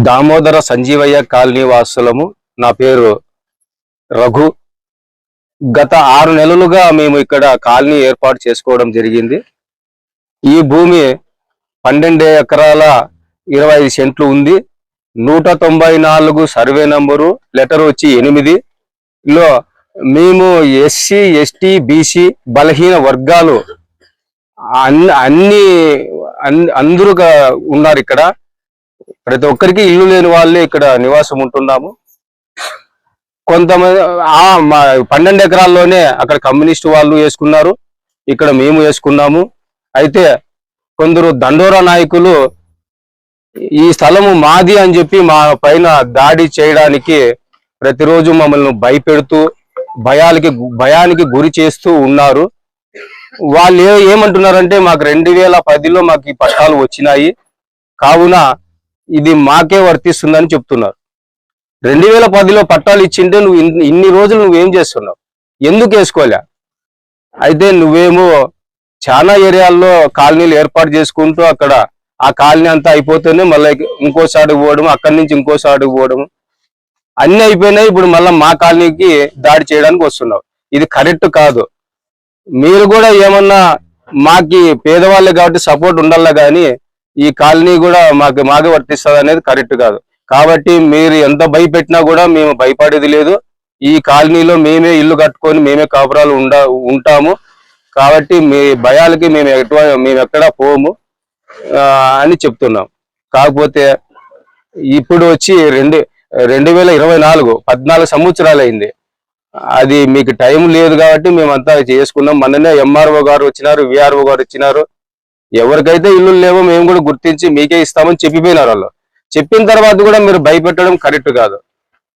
Damodara Sanjeevaiah colony వాసులము. నా పేరు రఘు. గత 6 నెలలుగా మేము ఇక్కడ కాలనీ ఏర్పాటు చేసుకోవడం జరిగింది. ఈ భూమి 12 ఎకరాల 25 సెంట్లు ఉంది. 194 సర్వే నంబరు, లెటర్ వచ్చి 8 లో మేము ఎస్సీ, ఎస్టీ, బీసీ బలహీన వర్గాలు అందరూ ఉన్నారు. ఇక్కడ ప్రతి ఒక్కరికి ఇల్లు లేని వాళ్ళే ఇక్కడ నివాసం ఉంటున్నాము. కొంతమంది 12 ఎకరాల్లోనే అక్కడ కమ్యూనిస్ట్ వాళ్ళు వేసుకున్నారు, ఇక్కడ మేము వేసుకున్నాము. అయితే కొందరు దండోరా నాయకులు ఈ స్థలము మాది అని చెప్పి మా పైన దాడి చేయడానికి ప్రతిరోజు మమ్మల్ని భయపెడుతూ భయానికి గురి చేస్తూ ఉన్నారు. వాళ్ళు ఏమంటున్నారంటే మాకు 2010లో మాకు ఈ పట్టాలు వచ్చినాయి, కావున ఇది మాకే వర్తిస్తుందని చెప్తున్నారు. 2010లో పట్టాలు ఇచ్చింటే నువ్వు ఇన్ని రోజులు నువ్వేం చేస్తున్నావు, ఎందుకు వేసుకోలే? అయితే నువ్వేమో చాలా ఏరియాల్లో కాలనీలు ఏర్పాటు చేసుకుంటూ అక్కడ ఆ కాలనీ అంతా అయిపోతేనే మళ్ళీ ఇంకోసారికి పోవడం, అక్కడి నుంచి ఇంకోసారికి పోవడం అన్ని అయిపోయినాయి. ఇప్పుడు మళ్ళీ మా కాలనీకి దాడి చేయడానికి వస్తున్నావు. ఇది కరెక్ట్ కాదు. మీరు కూడా ఏమన్నా మాకి పేదవాళ్ళే కాబట్టి సపోర్ట్ ఉండాలా, కానీ ఈ కాలనీ కూడా మాకే వర్తిస్తుంది అనేది కరెక్ట్ కాదు. కాబట్టి మీరు ఎంత భయపెట్టినా కూడా మేము భయపడేది లేదు. ఈ కాలనీలో మేమే ఇల్లు కట్టుకొని మేమే కాపురాలు ఉంటాము. కాబట్టి మీ భయాలకి మేము ఎక్కడా పోము అని చెప్తున్నాం. కాకపోతే ఇప్పుడు వచ్చి 2024 14 సంవత్సరాలు అయింది. అది మీకు టైం లేదు కాబట్టి మేమంతా చేసుకున్నాం. మొన్ననే ఎంఆర్ఓ గారు వచ్చినారు, విఆర్ఓ గారు వచ్చినారు. ఎవరికైతే ఇల్లు లేవో మేము కూడా గుర్తించి మీకే ఇస్తామని చెప్పిపోయినారు. వాళ్ళు చెప్పిన తర్వాత కూడా మీరు భయపెట్టడం కరెక్ట్ కాదు.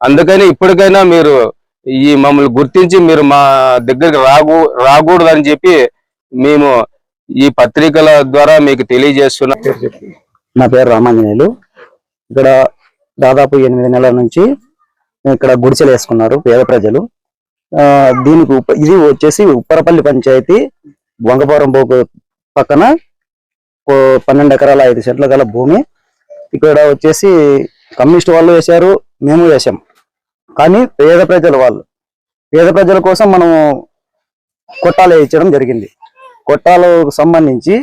అందుకని ఇప్పటికైనా మీరు ఈ మమ్మల్ని గుర్తించి మీరు మా దగ్గరికి రాకూడదని చెప్పి మేము ఈ పత్రికల ద్వారా మీకు తెలియజేస్తున్నాం. నా పేరు రామాంజనేయులు. ఇక్కడ దాదాపు 8 నెలల నుంచి ఇక్కడ గుడిసెలు వేసుకున్నారు పేద ప్రజలు. దీనికి ఇది వచ్చేసి ఉప్పరపల్లి పంచాయతీ వంగపురం బోకు పక్కన 12 ఎకరాల 5 సెంట్ల గల భూమి. ఇక్కడ వచ్చేసి కమ్యూనిస్ట్ వాళ్ళు వేశారు, మేము వేసాం. కానీ పేద ప్రజల కోసం మనం కొట్టాలు వేయించడం జరిగింది. కొట్టాలకు సంబంధించి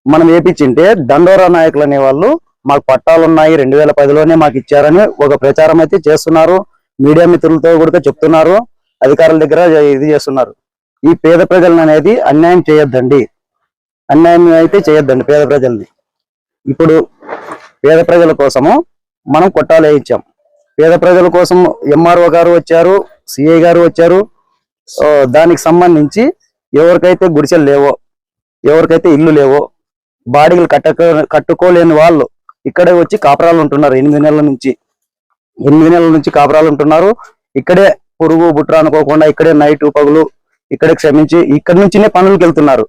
మనం వేపించింటే దండోరా నాయకులు అనే వాళ్ళు మాకు పట్టాలు ఉన్నాయి 2010లోనే మాకు ఇచ్చారని ఒక ప్రచారం అయితే చేస్తున్నారు. మీడియా మిత్రులతో కూడా చెప్తున్నారు, అధికారుల దగ్గర ఇది చేస్తున్నారు. ఈ పేద ప్రజలను అనేది అన్యాయం చేయొద్దండి, అన్యాయం అయితే చేయొద్దండి పేద ప్రజల్ని. ఇప్పుడు పేద ప్రజల కోసము మనం కొట్టాలు వేయించాం. పేద ప్రజల కోసం ఎంఆర్ఓ గారు వచ్చారు, సిఐ గారు వచ్చారు. దానికి సంబంధించి ఎవరికైతే గుడిసెలు లేవో, ఎవరికైతే ఇల్లు లేవో, బాడీలు కట్టుకోలేని వాళ్ళు ఇక్కడే వచ్చి కాపురాలు ఉంటున్నారు. 8 నెలల నుంచి కాపురాలు ఉంటున్నారు. ఇక్కడే పురుగు బుట్ర అనుకోకుండా ఇక్కడే నైట్ పగులు ఇక్కడే క్షమించి ఇక్కడి నుంచినే పనులకు వెళ్తున్నారు.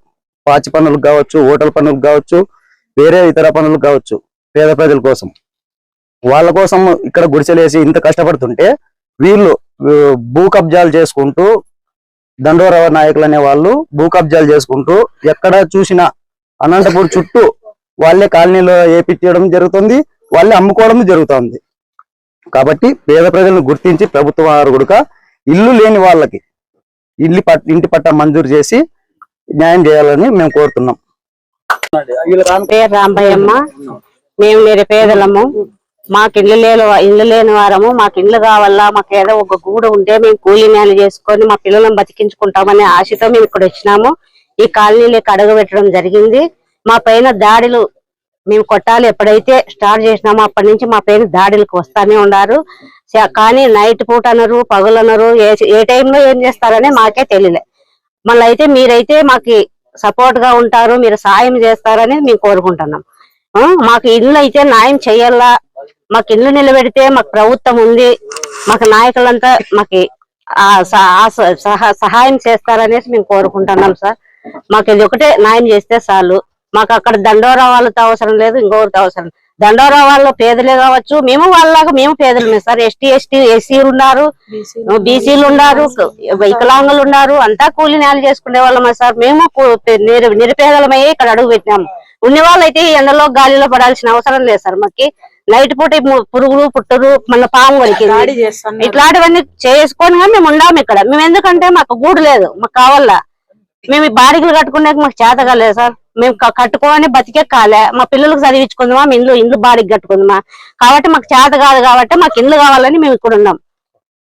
పాచి పనులకు కావచ్చు, హోటల్ పనులకు కావచ్చు, వేరే ఇతర పనులకు కావచ్చు. పేద ప్రజల కోసం వాళ్ళ కోసం ఇక్కడ గుడిసెలేసి ఇంత కష్టపడుతుంటే వీళ్ళు భూ కబ్జాలు చేసుకుంటూ, దండోరా నాయకులు అనే వాళ్ళు భూ కబ్జాలు చేసుకుంటూ ఎక్కడ చూసినా అనంతపూర్ చుట్టూ వాళ్ళే కాలనీలో వేపించడం జరుగుతుంది, వాళ్ళే అమ్ముకోవడం జరుగుతుంది. కాబట్టి పేద ప్రజలను గుర్తించి ప్రభుత్వం వారు కూడా ఇల్లు లేని వాళ్ళకి ఇంటి పట్టా మంజూరు చేసి న్యాయం చేయాలని మేము కోరుతున్నాం. పేరు రాంబయ్యమ్మ. మేము నిరుపేదలము, మాకు ఇల్లు లేని వారము. మాకు ఇల్లు కావాలా, మాకు ఏదో ఒక గూడు ఉంటే మేము కూలీ నేలు చేసుకొని మా పిల్లలను బతికించుకుంటామనే ఆశతో మేము ఇక్కడ వచ్చినాము. ఈ కాలనీలోకి అడుగు పెట్టడం జరిగింది. మా పైన దాడులు మేము కొట్టాలి ఎప్పుడైతే స్టార్ట్ చేసినామో అప్పటి నుంచి మా పైన దాడులకు వస్తానే ఉన్నారు. కానీ నైట్ పూట అనరు, పగులు అనరు, ఏ టైంలో ఏం చేస్తారనే మాకే తెలియలే. మళ్ళీ అయితే మీరైతే మాకు సపోర్ట్ గా ఉంటారు, మీరు సాయం చేస్తారని మేము కోరుకుంటున్నాం. మాకు ఇల్లు అయితే న్యాయం చెయ్యాలా, మాకు ఇల్లు నిలబెడితే మాకు ప్రభుత్వం ఉంది, మాకు నాయకులంతా మాకు సహాయం చేస్తారనేసి మేము కోరుకుంటున్నాం సార్. మాకు ఇది ఒకటే న్యాయం చేస్తే చాలు. మాకు అక్కడ దండోరా వాళ్ళతో అవసరం లేదు, ఇంకొకరితో అవసరం. దండోరా వాళ్ళు పేదలే కావచ్చు, మేము వాళ్ళలాగా మేము పేదలమే సార్. ఎస్సీలు ఉన్నారు, బీసీలు ఉన్నారు, వికలాంగులు ఉన్నారు, అంతా కూలి నేల చేసుకునే వాళ్ళమే సార్. మేము నిరుపేదలమయ్యే ఇక్కడ అడుగు పెట్టినాము. ఉన్న వాళ్ళైతే ఈ ఎండలో గాలిలో పడాల్సిన అవసరం లేదు సార్. మాకి నైట్ పూట పురుగులు పుట్టురు మన పాము వలికింది ఇట్లాంటివన్నీ చేసుకొని మేము ఉండాము ఇక్కడ. మేము ఎందుకంటే మాకు గూడు లేదు, మాకు కావాలా. మేము బాడిగలు కట్టుకునే మాకు చేత కాలేదు సార్. మేము కట్టుకొని బతికే కాలే, మా పిల్లలకు చదివించుకుందామా, ఇండ్లు బాడిగ కట్టుకుందామా. కాబట్టి మాకు చేత కాదు, కాబట్టి మాకు ఇండ్లు కావాలని మేము ఇక్కడ ఉన్నాం.